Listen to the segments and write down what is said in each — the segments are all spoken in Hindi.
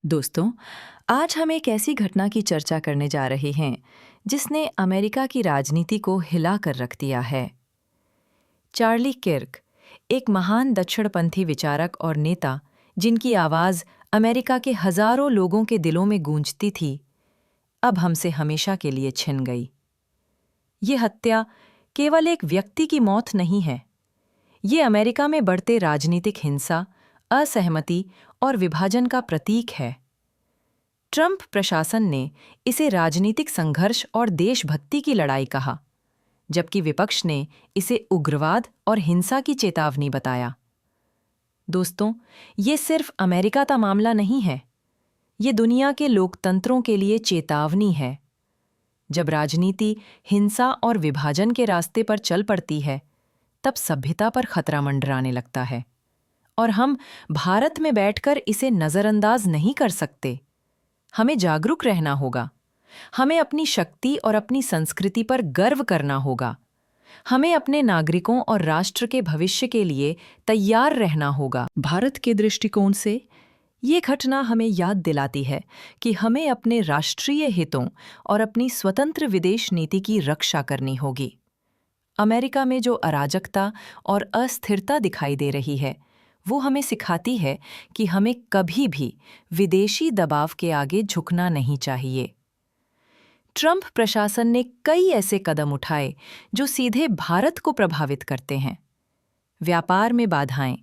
दोस्तों, आज हम एक ऐसी घटना की चर्चा करने जा रहे हैं जिसने अमेरिका की राजनीति को हिला कर रख दिया है। चार्ली किर्क, एक महान दक्षिणपंथी विचारक और नेता जिनकी आवाज अमेरिका के हजारों लोगों के दिलों में गूंजती थी, अब हमसे हमेशा के लिए छिन गई। ये हत्या केवल एक व्यक्ति की मौत नहीं है, ये अमेरिका में बढ़ते राजनीतिक हिंसा, असहमति और विभाजन का प्रतीक है। ट्रंप प्रशासन ने इसे राजनीतिक संघर्ष और देशभक्ति की लड़ाई कहा, जबकि विपक्ष ने इसे उग्रवाद और हिंसा की चेतावनी बताया। दोस्तों, ये सिर्फ अमेरिका का मामला नहीं है, ये दुनिया के लोकतंत्रों के लिए चेतावनी है। जब राजनीति हिंसा और विभाजन के रास्ते पर चल पड़ती है, तब सभ्यता पर खतरा मंडराने लगता है, और हम भारत में बैठकर इसे नजरअंदाज नहीं कर सकते। हमें जागरूक रहना होगा। हमें अपनी शक्ति और अपनी संस्कृति पर गर्व करना होगा। हमें अपने नागरिकों और राष्ट्र के भविष्य के लिए तैयार रहना होगा। भारत के दृष्टिकोण से ये घटना हमें याद दिलाती है कि हमें अपने राष्ट्रीय हितों और अपनी स्वतंत्र विदेश नीति की रक्षा करनी होगी। अमेरिका में जो अराजकता और अस्थिरता दिखाई दे रही है, वो हमें सिखाती है कि हमें कभी भी विदेशी दबाव के आगे झुकना नहीं चाहिए। ट्रंप प्रशासन ने कई ऐसे कदम उठाए जो सीधे भारत को प्रभावित करते हैं। व्यापार में बाधाएं,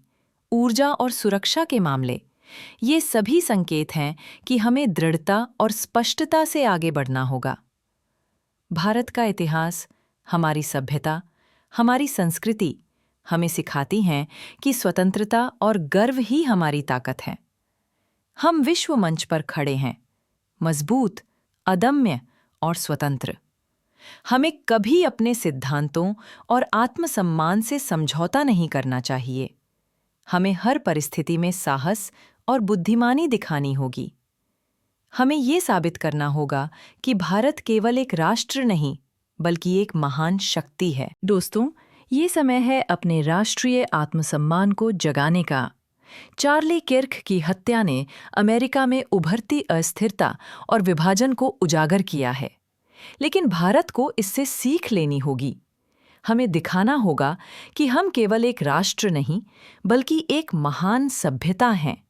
ऊर्जा और सुरक्षा के मामले, ये सभी संकेत हैं कि हमें दृढ़ता और स्पष्टता से आगे बढ़ना होगा। भारत का इतिहास, हमारी सभ्यता, हमारी संस्कृति हमें सिखाती हैं कि स्वतंत्रता और गर्व ही हमारी ताकत है। हम विश्व मंच पर खड़े हैं, मजबूत, अदम्य और स्वतंत्र। हमें कभी अपने सिद्धांतों और आत्मसम्मान से समझौता नहीं करना चाहिए। हमें हर परिस्थिति में साहस और बुद्धिमानी दिखानी होगी। हमें ये साबित करना होगा कि भारत केवल एक राष्ट्र नहीं, बल्कि एक महान शक्ति है। दोस्तों, ये समय है अपने राष्ट्रीय आत्मसम्मान को जगाने का। चार्ली किर्क की हत्या ने अमेरिका में उभरती अस्थिरता और विभाजन को उजागर किया है, लेकिन भारत को इससे सीख लेनी होगी। हमें दिखाना होगा कि हम केवल एक राष्ट्र नहीं, बल्कि एक महान सभ्यता हैं।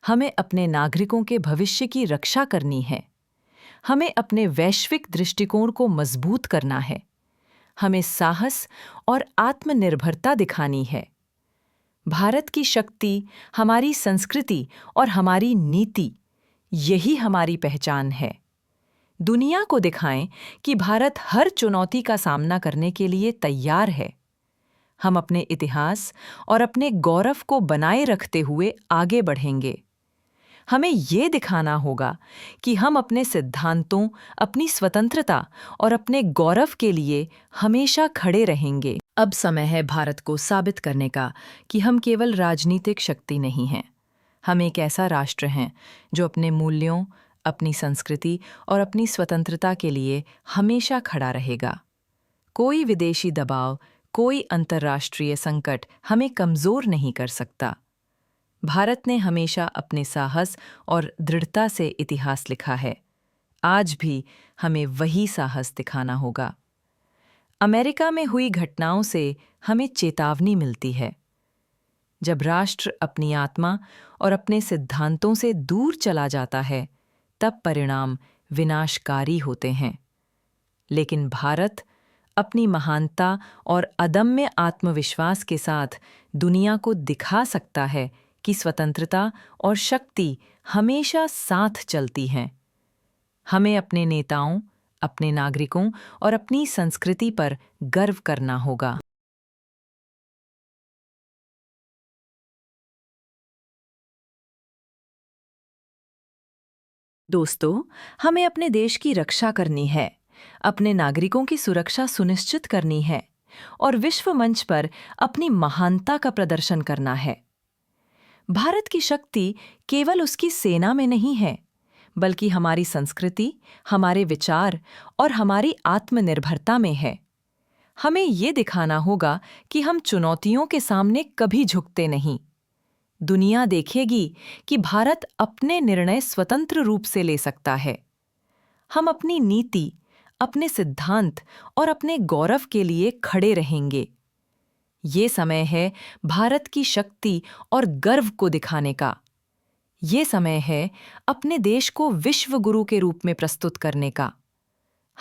हमें अपने नागरिकों के भविष्य की रक्षा करनी है। हमें अपने वैश्विक दृष्टिकोण को मजबूत करना है। हमें साहस और आत्मनिर्भरता दिखानी है। भारत की शक्ति, हमारी संस्कृति और हमारी नीति, यही हमारी पहचान है। दुनिया को दिखाएं कि भारत हर चुनौती का सामना करने के लिए तैयार है। हम अपने इतिहास और अपने गौरव को बनाए रखते हुए आगे बढ़ेंगे। हमें ये दिखाना होगा कि हम अपने सिद्धांतों, अपनी स्वतंत्रता और अपने गौरव के लिए हमेशा खड़े रहेंगे। अब समय है भारत को साबित करने का कि हम केवल राजनीतिक शक्ति नहीं हैं। हम एक ऐसा राष्ट्र हैं जो अपने मूल्यों, अपनी संस्कृति और अपनी स्वतंत्रता के लिए हमेशा खड़ा रहेगा। कोई विदेशी दबाव, कोई अंतर्राष्ट्रीय संकट हमें कमजोर नहीं कर सकता। भारत ने हमेशा अपने साहस और दृढ़ता से इतिहास लिखा है। आज भी हमें वही साहस दिखाना होगा। अमेरिका में हुई घटनाओं से हमें चेतावनी मिलती है। जब राष्ट्र अपनी आत्मा और अपने सिद्धांतों से दूर चला जाता है, तब परिणाम विनाशकारी होते हैं। लेकिन भारत अपनी महानता और अदम्य आत्मविश्वास के साथ दुनिया को दिखा सकता है कि स्वतंत्रता और शक्ति हमेशा साथ चलती हैं। हमें अपने नेताओं, अपने नागरिकों और अपनी संस्कृति पर गर्व करना होगा। दोस्तों, हमें अपने देश की रक्षा करनी है, अपने नागरिकों की सुरक्षा सुनिश्चित करनी है और विश्व मंच पर अपनी महानता का प्रदर्शन करना है। भारत की शक्ति केवल उसकी सेना में नहीं है, बल्कि हमारी संस्कृति, हमारे विचार और हमारी आत्मनिर्भरता में है। हमें ये दिखाना होगा कि हम चुनौतियों के सामने कभी झुकते नहीं। दुनिया देखेगी कि भारत अपने निर्णय स्वतंत्र रूप से ले सकता है। हम अपनी नीति, अपने सिद्धांत और अपने गौरव के लिए खड़े रहेंगे। ये समय है भारत की शक्ति और गर्व को दिखाने का। ये समय है अपने देश को विश्व गुरु के रूप में प्रस्तुत करने का।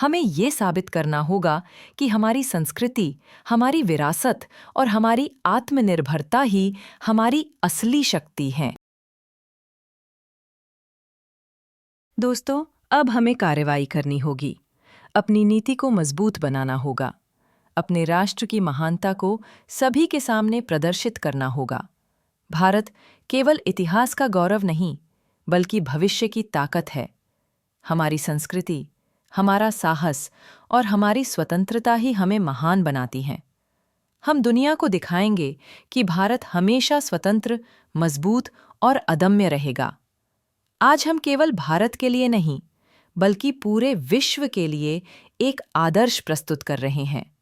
हमें ये साबित करना होगा कि हमारी संस्कृति, हमारी विरासत और हमारी आत्मनिर्भरता ही हमारी असली शक्ति है। दोस्तों, अब हमें कार्रवाई करनी होगी। अपनी नीति को मजबूत बनाना होगा। अपने राष्ट्र की महानता को सभी के सामने प्रदर्शित करना होगा। भारत केवल इतिहास का गौरव नहीं, बल्कि भविष्य की ताकत है। हमारी संस्कृति, हमारा साहस और हमारी स्वतंत्रता ही हमें महान बनाती हैं। हम दुनिया को दिखाएंगे कि भारत हमेशा स्वतंत्र, मजबूत और अदम्य रहेगा। आज हम केवल भारत के लिए नहीं, बल्कि पूरे विश्व के लिए एक आदर्श प्रस्तुत कर रहे हैं।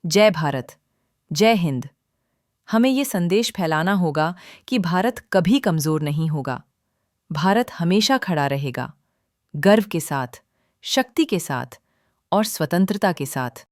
जय भारत, जय हिंद। हमें ये संदेश फैलाना होगा कि भारत कभी कमजोर नहीं होगा। भारत हमेशा खड़ा रहेगा, गर्व के साथ, शक्ति के साथ और स्वतंत्रता के साथ।